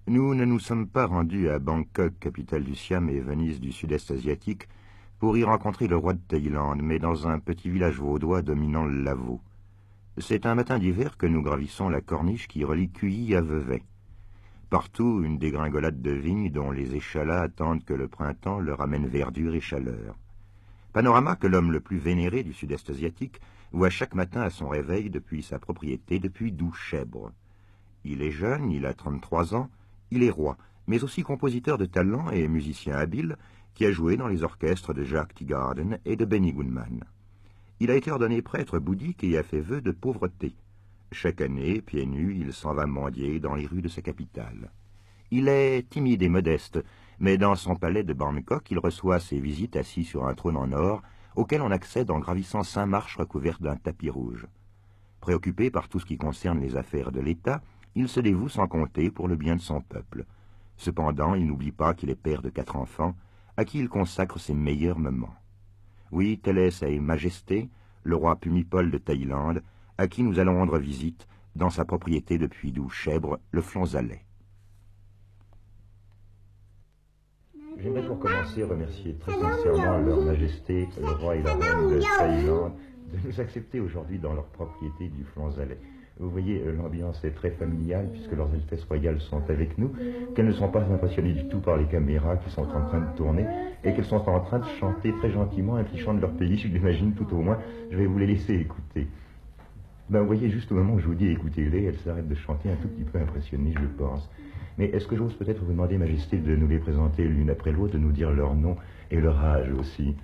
Nous ne nous sommes pas rendus à Bangkok, capitale du Siam et Venise du sud-est asiatique, pour y rencontrer le roi de Thaïlande, mais dans un petit village vaudois dominant le Lavaux. C'est un matin d'hiver que nous gravissons la corniche qui relie Cuilly à Vevey. Partout, une dégringolade de vignes dont les échalas attendent que le printemps leur amène verdure et chaleur. Panorama que l'homme le plus vénéré du sud-est asiatique voit chaque matin à son réveil depuis sa propriété, depuis Douchèbre. Il est jeune, il a 33 ans, il est roi, mais aussi compositeur de talent et musicien habile, qui a joué dans les orchestres de Jacques Teagarden et de Benny Goodman. Il a été ordonné prêtre bouddhique et a fait vœu de pauvreté. Chaque année, pieds nus, il s'en va mendier dans les rues de sa capitale. Il est timide et modeste, mais dans son palais de Bangkok, il reçoit ses visites assis sur un trône en or, auquel on accède en gravissant 5 marches recouvertes d'un tapis rouge. Préoccupé par tout ce qui concerne les affaires de l'État, il se dévoue sans compter pour le bien de son peuple. Cependant, il n'oublie pas qu'il est père de 4 enfants, à qui il consacre ses meilleurs moments. Oui, telle est sa majesté, le roi Pumipol de Thaïlande, à qui nous allons rendre visite dans sa propriété depuis Douchèbre, le Flonzalet. J'aimerais pour commencer remercier très sincèrement leur majesté, le roi et la reine de Thaïlande, de nous accepter aujourd'hui dans leur propriété du Flonzalet. Vous voyez, l'ambiance est très familiale puisque leurs Altesses royales sont avec nous, qu'elles ne sont pas impressionnées du tout par les caméras qui sont en train de tourner et qu'elles sont en train de chanter très gentiment un petit chant de leur pays, je l'imagine tout au moins. Je vais vous les laisser écouter. Ben, vous voyez, juste au moment où je vous dis écoutez-les, elles s'arrêtent de chanter un tout petit peu impressionnées, je pense. Mais est-ce que j'ose peut-être vous demander, Majesté, de nous les présenter l'une après l'autre, de nous dire leur nom et leur âge aussi?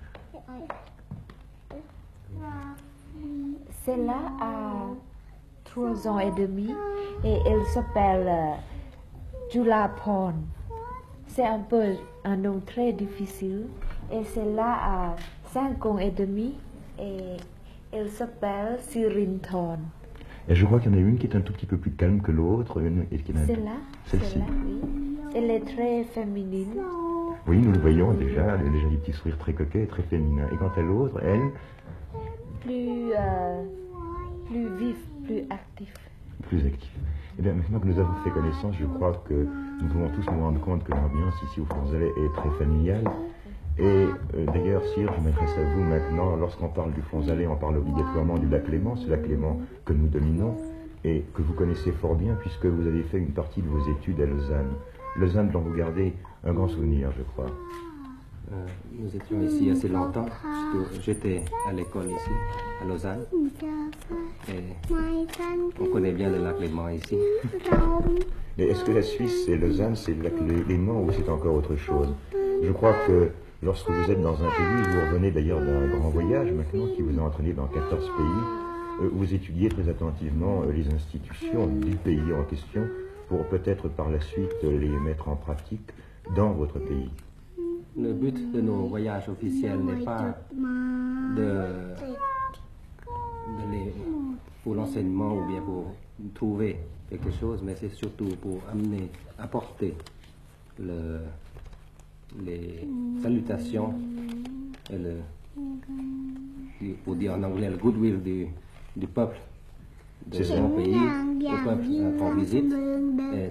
Celle-là a 3 ans et demi et elle s'appelle Julapon. C'est un peu un nom très difficile. Et celle-là a 5 ans et demi et elle s'appelle Sirinthorn. Et je crois qu'il y en a une qui est un tout petit peu plus calme que l'autre. Celle-là, celle-ci. Oui. Elle est très féminine. Oui, nous le voyons déjà, elle a déjà des petits sourires très coquets et très féminins. Et quant à l'autre, elle... Plus vif, plus actif. Plus actif. Eh bien, maintenant que nous avons fait connaissance, je crois que nous pouvons tous nous rendre compte que l'ambiance ici au Flonzalet est très familiale. Et d'ailleurs, Sire, je m'adresse à vous maintenant. Lorsqu'on parle du Flonzalet, on parle obligatoirement du lac Léman. Ce lac Léman que nous dominons et que vous connaissez fort bien puisque vous avez fait une partie de vos études à Lausanne. Lausanne dont vous gardez un grand souvenir, je crois. Nous étions ici assez longtemps. J'étais à l'école ici, à Lausanne. Et on connaît bien le lac Léman ici. Mais est-ce que la Suisse et Lausanne, c'est le lac Léman ou c'est encore autre chose? Je crois que lorsque vous êtes dans un pays, vous revenez d'ailleurs d'un grand voyage maintenant qui vous a entraîné dans 14 pays, vous étudiez très attentivement les institutions du pays en question pour peut-être par la suite les mettre en pratique dans votre pays. Le but de nos voyages officiels n'est pas pour l'enseignement ou bien pour trouver quelque chose, mais c'est surtout pour apporter les salutations et pour dire en anglais le goodwill du peuple de son pays au peuple qu'on visite.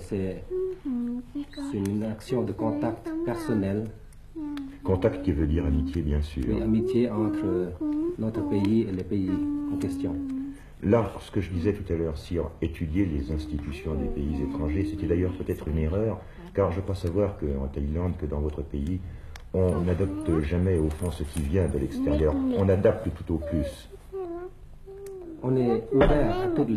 C'est une action de contact personnel. Contact qui veut dire amitié, bien sûr. Oui, amitié entre notre pays et les pays en question. Là, ce que je disais tout à l'heure, si étudier les institutions des pays étrangers, c'était d'ailleurs peut-être une erreur, car je crois savoir qu'en Thaïlande, que dans votre pays, on n'adopte jamais au fond ce qui vient de l'extérieur. On adapte tout au plus. On est ouvert à toutes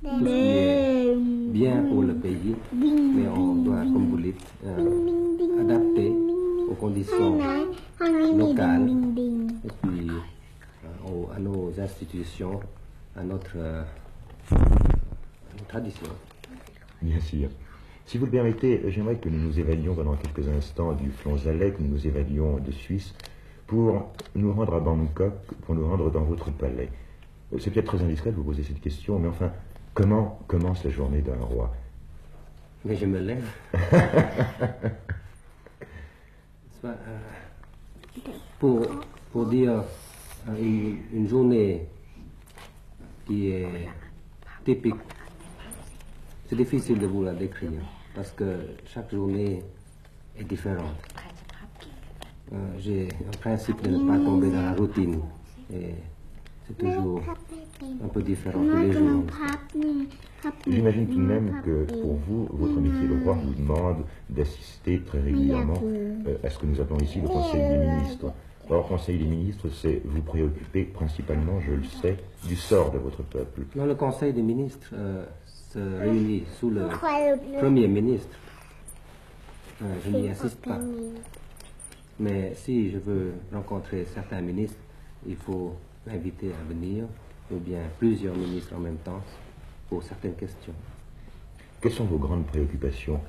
tout ce qui est bien pour le pays, mais on doit, comme vous dites, adapter aux conditions locales et puis à nos institutions, à notre tradition. Bien sûr. Si vous le permettez, j'aimerais que nous nous évadions pendant quelques instants du Flonzalet, que nous nous évadions de Suisse, pour nous rendre à Bangkok, pour nous rendre dans votre palais. C'est peut-être très indiscret de vous poser cette question, mais enfin, comment commence la journée d'un roi? Mais je me lève. Pour dire une journée qui est typique C'est difficile de vous la décrire parce que chaque journée est différente. J'ai un principe de ne pas tomber dans la routine et c'est toujours un peu différent tous les jours. J'imagine tout de même que pour vous, votre métier de roi vous demande d'assister très régulièrement à ce que nous appelons ici le Conseil des ministres. Or, Conseil des ministres, c'est vous préoccuper principalement, je le sais, du sort de votre peuple. Non, le Conseil des ministres se réunit sous le Premier ministre. Je n'y assiste pas. Mais si je veux rencontrer certains ministres, il faut m'inviter à venir, ou bien plusieurs ministres en même temps, pour certaines questions. Quelles sont vos grandes préoccupations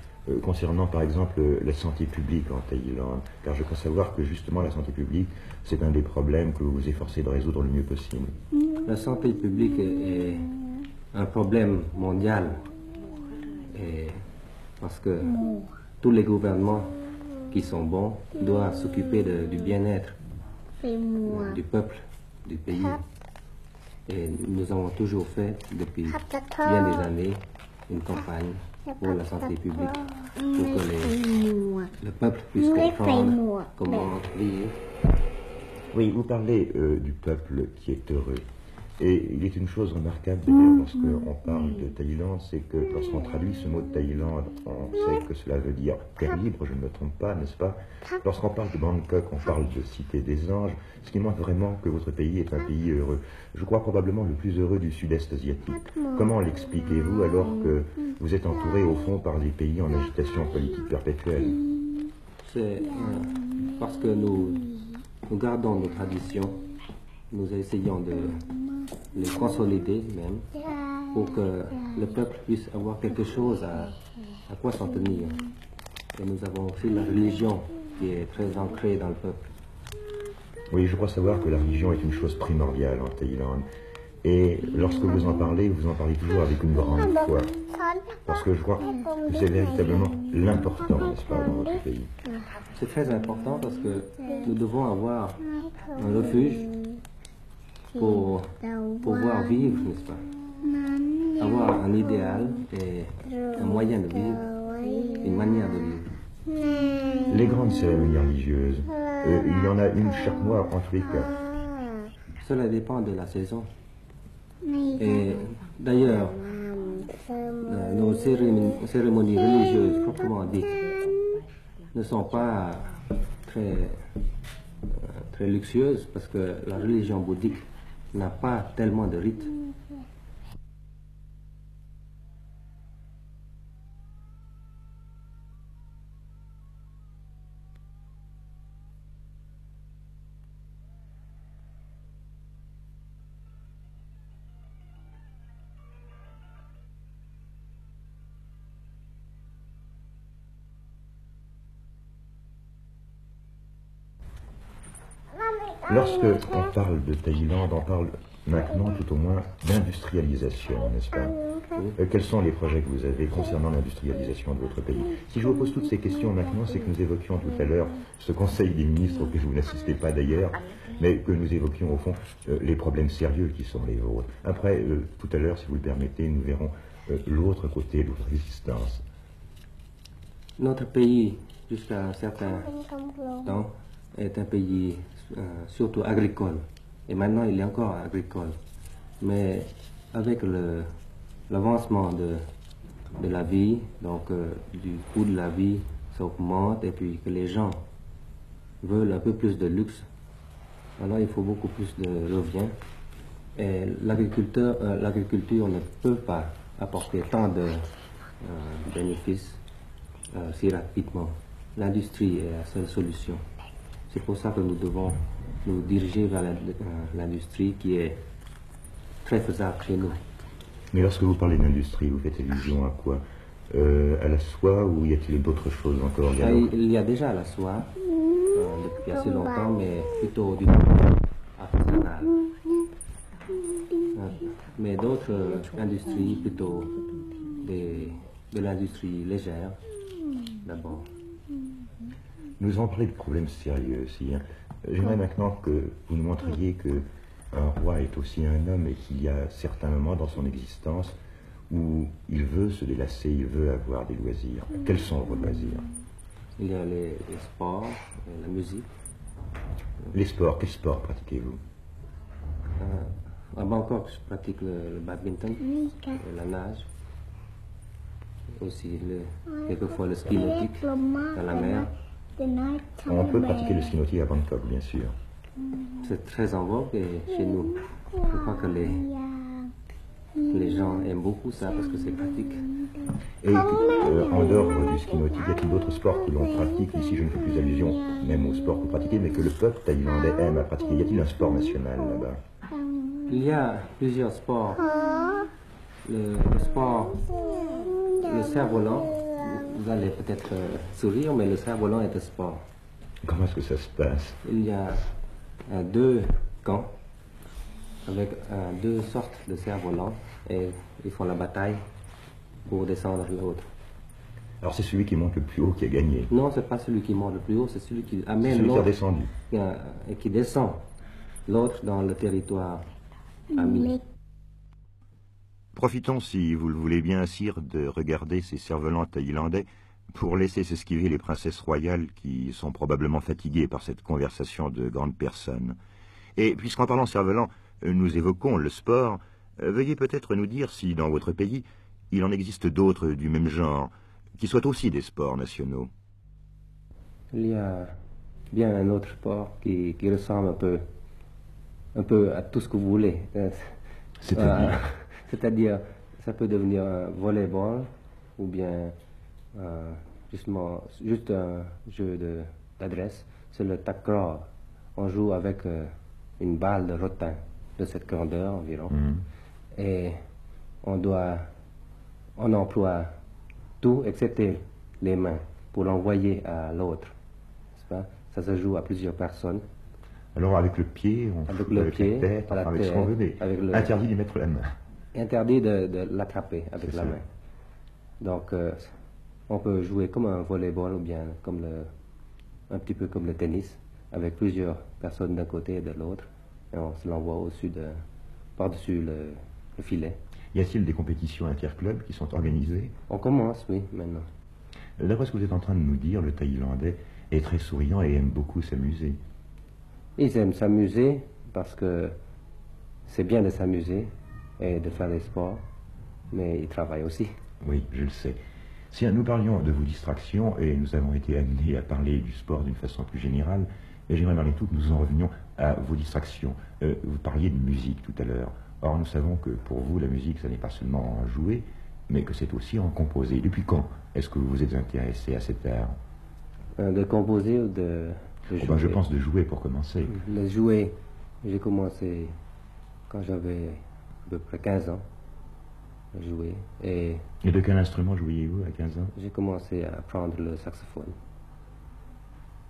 concernant par exemple la santé publique en Thaïlande? Car je crois savoir que justement la santé publique, c'est un des problèmes que vous vous efforcez de résoudre le mieux possible. La santé publique est un problème mondial, et parce que tous les gouvernements qui sont bons doivent s'occuper du bien-être du peuple, du pays. Et nous avons toujours fait, depuis bien des années, une campagne pour la santé publique, pour que le peuple puisse comprendre comment vivre. Oui, vous parlez du peuple qui est heureux. Et il est une chose remarquable d'ailleurs lorsqu'on parle de Thaïlande, c'est que lorsqu'on traduit ce mot de Thaïlande, on sait que cela veut dire terre libre, je ne me trompe pas, n'est-ce pas? Lorsqu'on parle de Bangkok, on parle de cité des anges, ce qui montre vraiment que votre pays est un pays heureux. Je crois probablement le plus heureux du sud-est asiatique. Comment l'expliquez-vous alors que vous êtes entouré au fond par des pays en agitation politique perpétuelle? C'est parce que nous gardons nos traditions, nous essayons de les consolider même, pour que le peuple puisse avoir quelque chose à quoi s'en tenir. Et nous avons aussi la religion qui est très ancrée dans le peuple. Oui, je crois savoir que la religion est une chose primordiale en Thaïlande. Et lorsque vous en parlez toujours avec une grande foi. Parce que je crois que c'est véritablement l'important, n'est-ce pas, dans votre pays. C'est très important parce que nous devons avoir un refuge pour pouvoir vivre, n'est-ce pas? Avoir un idéal et un moyen de vivre, une manière de vivre. Les grandes cérémonies religieuses, il y en a une chaque mois en tous les cas. Cela dépend de la saison. Et d'ailleurs, nos cérémonies religieuses proprement dites ne sont pas très luxueuses parce que la religion bouddhique n'a pas tellement de rites. Lorsque on parle de Thaïlande, on parle maintenant tout au moins d'industrialisation, n'est-ce pas? Quels sont les projets que vous avez concernant l'industrialisation de votre pays? Si je vous pose toutes ces questions maintenant, c'est que nous évoquions tout à l'heure ce Conseil des ministres auquel vous n'assistez pas d'ailleurs, mais que nous évoquions au fond les problèmes sérieux qui sont les vôtres. Après, tout à l'heure, si vous le permettez, nous verrons l'autre côté de votre existence. Notre pays, jusqu'à un certain temps, est un pays surtout agricole. Et maintenant, il est encore agricole. Mais avec l'avancement de la vie, donc du coût de la vie s'augmente et puis que les gens veulent un peu plus de luxe, alors il faut beaucoup plus de revient. Et l'agriculture ne peut pas apporter tant de bénéfices si rapidement. L'industrie est la seule solution. C'est pour ça que nous devons nous diriger vers l'industrie qui est très faisable chez nous. Mais lorsque vous parlez d'industrie, vous faites allusion à quoi? À la soie ou y a-t-il d'autres choses encore? Il y a déjà la soie depuis assez longtemps, mais plutôt du domaine artisanal. Mais d'autres industries, plutôt de l'industrie légère, d'abord. Nous avons parlé de problèmes sérieux aussi. J'aimerais maintenant que vous nous montriez qu'un roi est aussi un homme et qu'il y a certains moments dans son existence où il veut se délasser, il veut avoir des loisirs. Quels sont vos loisirs? Il y a les sports, la musique. Les sports, quels sports pratiquez-vous? À Bangkok, je pratique le badminton, la nage, aussi quelquefois le ski nautique dans la mer. On peut pratiquer le ski nautique à Bangkok, bien sûr. C'est très en vogue chez nous. Je crois que les gens aiment beaucoup ça parce que c'est pratique. Et en dehors du ski nautique, y a-t-il d'autres sports que l'on pratique? Ici, je ne fais plus allusion même aux sports que vous pratiquez, mais que le peuple thaïlandais aime à pratiquer. Y a-t-il un sport national là-bas? Il y a plusieurs sports. Le sport, le cerf-volant, vous allez peut-être sourire, mais le cerf-volant est un sport. Comment est-ce que ça se passe? Il y a deux camps avec deux sortes de cerfs-volants et ils font la bataille pour descendre l'autre. Alors c'est celui qui monte le plus haut qui a gagné. Non, c'est pas celui qui monte le plus haut, c'est celui qui C'est amène celui qui a l'autre descendu. et qui descend l'autre dans le territoire ami. Profitons, si vous le voulez bien, sire, de regarder ces cerfs-volants thaïlandais pour laisser s'esquiver les princesses royales qui sont probablement fatiguées par cette conversation de grandes personnes. Et puisqu'en parlant cerf-volant, nous évoquons le sport, veuillez peut-être nous dire si, dans votre pays, il en existe d'autres du même genre, qui soient aussi des sports nationaux. Il y a bien un autre sport qui ressemble un peu à tout ce que vous voulez. C'est-à-dire, ça peut devenir un volleyball ou bien juste un jeu d'adresse. C'est le takraw. On joue avec une balle de rotin de cette grandeur environ. Et on emploie tout excepté les mains pour l'envoyer à l'autre. Ça se joue à plusieurs personnes. Alors avec le pied, on avec joue le avec pied, la tête, la avec ce tête, qu'on veut, mais interdit d'y mettre la main. Interdit de l'attraper avec la main. Donc on peut jouer comme un volleyball ou bien un petit peu comme le tennis, avec plusieurs personnes d'un côté et de l'autre, et on se l'envoie par-dessus le filet. Y a-t-il des compétitions interclubs qui sont organisées? On commence, oui, maintenant. D'après ce que vous êtes en train de nous dire, le Thaïlandais est très souriant et aime beaucoup s'amuser. Ils aiment s'amuser parce que c'est bien de s'amuser et de faire des sports, mais ils travaillent aussi. Oui, je le sais. Si nous parlions de vos distractions, et nous avons été amenés à parler du sport d'une façon plus générale, mais j'aimerais malgré tout que nous en revenions à vos distractions. Vous parliez de musique tout à l'heure. Or, nous savons que pour vous, la musique, ce n'est pas seulement en jouer, mais que c'est aussi en composer. Depuis quand est-ce que vous vous êtes intéressé à cet art? De composer ou de jouer? Je pense de jouer pour commencer. De jouer, j'ai commencé quand j'avais à peu près 15 ans à jouer. Et de quel instrument jouiez-vous à 15 ans? J'ai commencé à apprendre le saxophone.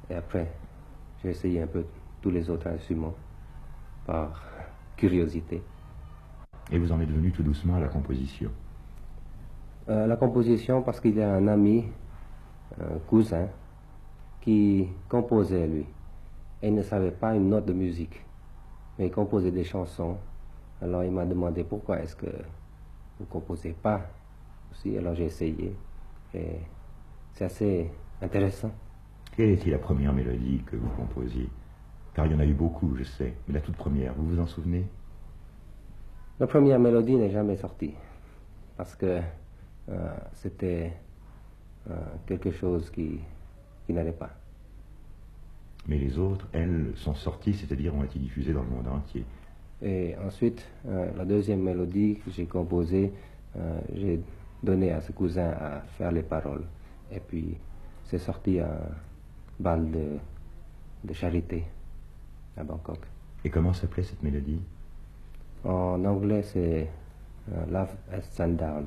Et après, j'ai essayé un peu tous les autres instruments par curiosité. Et vous en êtes venu tout doucement à la composition? La composition parce qu'il y a un ami, un cousin, qui composait lui. Et il ne savait pas une note de musique, mais il composait des chansons. Alors il m'a demandé pourquoi est-ce que vous ne composez pas aussi. Alors j'ai essayé et c'est assez intéressant. Quelle était la première mélodie que vous composiez? Car il y en a eu beaucoup, je sais, mais la toute première, vous vous en souvenez? La première mélodie n'est jamais sortie parce que c'était quelque chose qui n'allait pas. Mais les autres, elles, sont sorties, c'est-à-dire ont été diffusées dans le monde entier. Et ensuite, la deuxième mélodie que j'ai composée, j'ai donné à ce cousin à faire les paroles. Et puis, c'est sorti un bal de charité à Bangkok. Et comment s'appelait cette mélodie? En anglais, c'est Love as Sundown.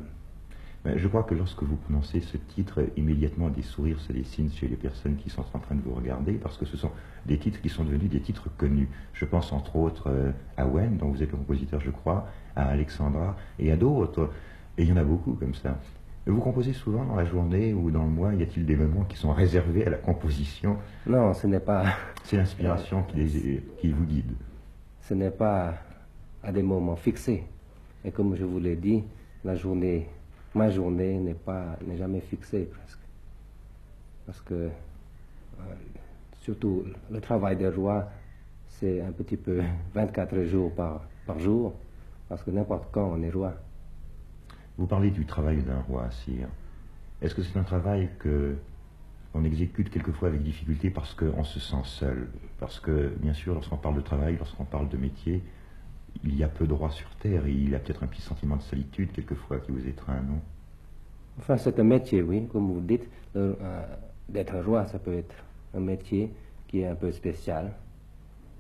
Mais je crois que lorsque vous prononcez ce titre, immédiatement des sourires se dessinent chez les personnes qui sont en train de vous regarder, parce que ce sont des titres qui sont devenus des titres connus. Je pense entre autres à Wen, dont vous êtes le compositeur, je crois, à Alexandra, et à d'autres. Et il y en a beaucoup comme ça. Vous composez souvent dans la journée ou dans le mois? Y a-t-il des moments qui sont réservés à la composition? Non, ce n'est pas... C'est l'inspiration qui vous guide. Ce n'est pas à des moments fixés. Et comme je vous l'ai dit, ma journée n'est jamais fixée presque. Parce que, surtout, le travail des rois, c'est un petit peu 24 jours par jour, parce que n'importe quand on est roi. Vous parlez du travail d'un roi, sire. Est-ce que c'est un travail qu'on exécute quelquefois avec difficulté parce qu'on se sent seul? Parce que, bien sûr, lorsqu'on parle de travail, lorsqu'on parle de métier, il y a peu de rois sur Terre et il y a peut-être un petit sentiment de solitude quelquefois qui vous étreint, non? Enfin, c'est un métier, oui, comme vous dites. D'être roi, ça peut être un métier qui est un peu spécial,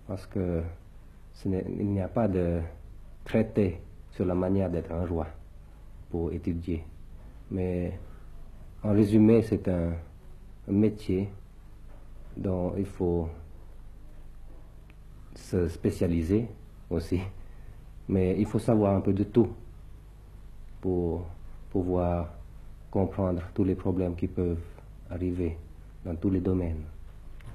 parce que il n'y a pas de traité sur la manière d'être un roi pour étudier. Mais en résumé, c'est un métier dont il faut se spécialiser aussi. Mais il faut savoir un peu de tout pour pouvoir comprendre tous les problèmes qui peuvent arriver dans tous les domaines.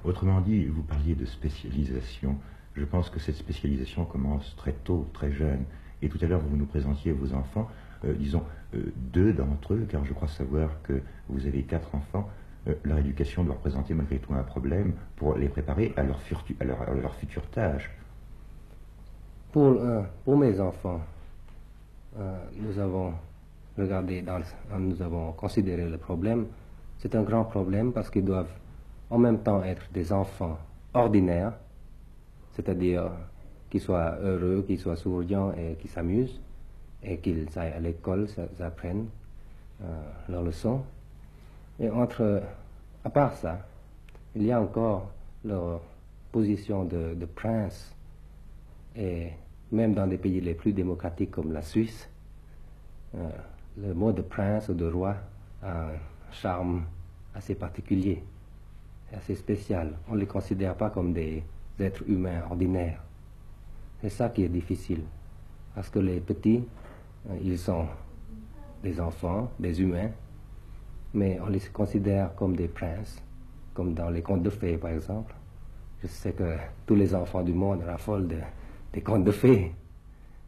Autrement dit, vous parliez de spécialisation. Je pense que cette spécialisation commence très tôt, très jeune. Et tout à l'heure, vous nous présentiez vos enfants, disons 2 d'entre eux, car je crois savoir que vous avez 4 enfants. Leur éducation doit représenter malgré tout un problème pour les préparer à leur future tâche. Pour mes enfants, nous avons nous avons considéré le problème. C'est un grand problème parce qu'ils doivent en même temps être des enfants ordinaires, c'est-à-dire qu'ils soient heureux, qu'ils soient souriants et qu'ils s'amusent, et qu'ils aillent à l'école, apprennent leurs leçons. Et à part ça, il y a encore leur position de prince, et même dans des pays les plus démocratiques comme la Suisse, le mot de prince ou de roi a un charme assez particulier, assez spécial. On ne les considère pas comme des êtres humains ordinaires. C'est ça qui est difficile, parce que les petits, ils sont des enfants, des humains, mais on les considère comme des princes, comme dans les contes de fées par exemple. Je sais que tous les enfants du monde raffolent des contes de fées,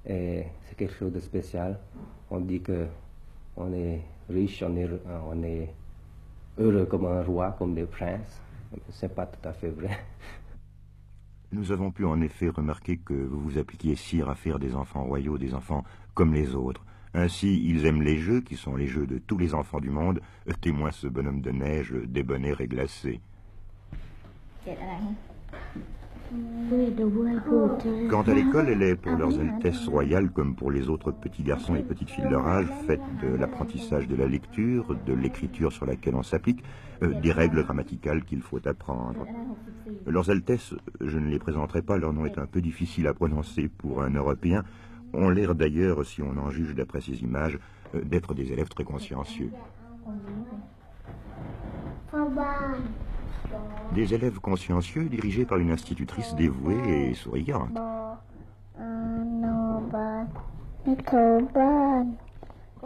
et c'est quelque chose de spécial. On dit que on est riche, on est heureux comme un roi, comme des princes. C'est pas tout à fait vrai. Nous avons pu en effet remarquer que vous vous appliquiez, sire, à faire des enfants royaux, des enfants comme les autres. Ainsi, ils aiment les jeux, qui sont les jeux de tous les enfants du monde, témoin ce bonhomme de neige débonnaire et glacé. Quant à l'école, elle est pour leurs altesses royales, comme pour les autres petits garçons et petites filles de leur âge, faite de l'apprentissage de la lecture, de l'écriture sur laquelle on s'applique, des règles grammaticales qu'il faut apprendre. Leurs altesses, je ne les présenterai pas, leur nom est un peu difficile à prononcer pour un Européen, ont l'air d'ailleurs, si on en juge d'après ces images, d'être des élèves très consciencieux. Des élèves consciencieux dirigés par une institutrice dévouée et souriante.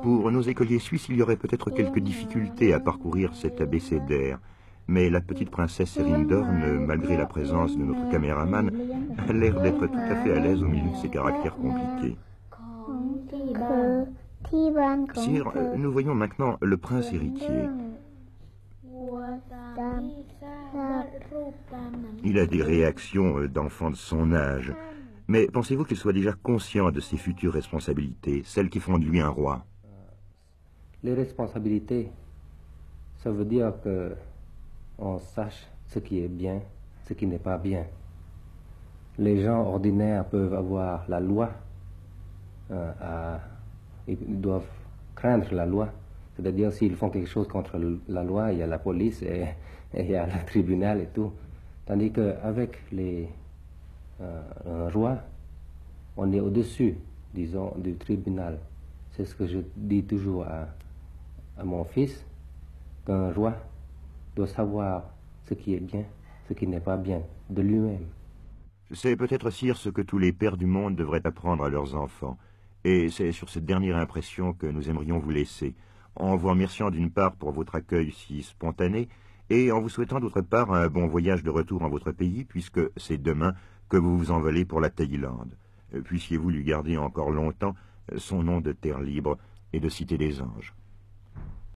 Pour nos écoliers suisses, il y aurait peut-être quelques difficultés à parcourir cet abécédaire, mais la petite princesse Erindorn, malgré la présence de notre caméraman, a l'air d'être tout à fait à l'aise au milieu de ces caractères compliqués. Sire, nous voyons maintenant le prince héritier. Il a des réactions d'enfant de son âge. Mais pensez-vous qu'il soit déjà conscient de ses futures responsabilités, celles qui font de lui un roi? Les responsabilités, ça veut dire qu'on sache ce qui est bien, ce qui n'est pas bien. Les gens ordinaires peuvent avoir la loi, ils doivent craindre la loi. C'est-à-dire, s'ils font quelque chose contre la loi, il y a la police et il y a le tribunal et tout. Tandis qu'avec un roi, on est au-dessus, disons, du tribunal. C'est ce que je dis toujours à mon fils, qu'un roi doit savoir ce qui est bien, ce qui n'est pas bien, de lui-même. C'est peut-être, sire, ce que tous les pères du monde devraient apprendre à leurs enfants. Et c'est sur cette dernière impression que nous aimerions vous laisser, en vous remerciant d'une part pour votre accueil si spontané, et en vous souhaitant d'autre part un bon voyage de retour en votre pays, puisque c'est demain que vous vous envolez pour la Thaïlande. Puissiez-vous lui garder encore longtemps son nom de terre libre et de citer des anges.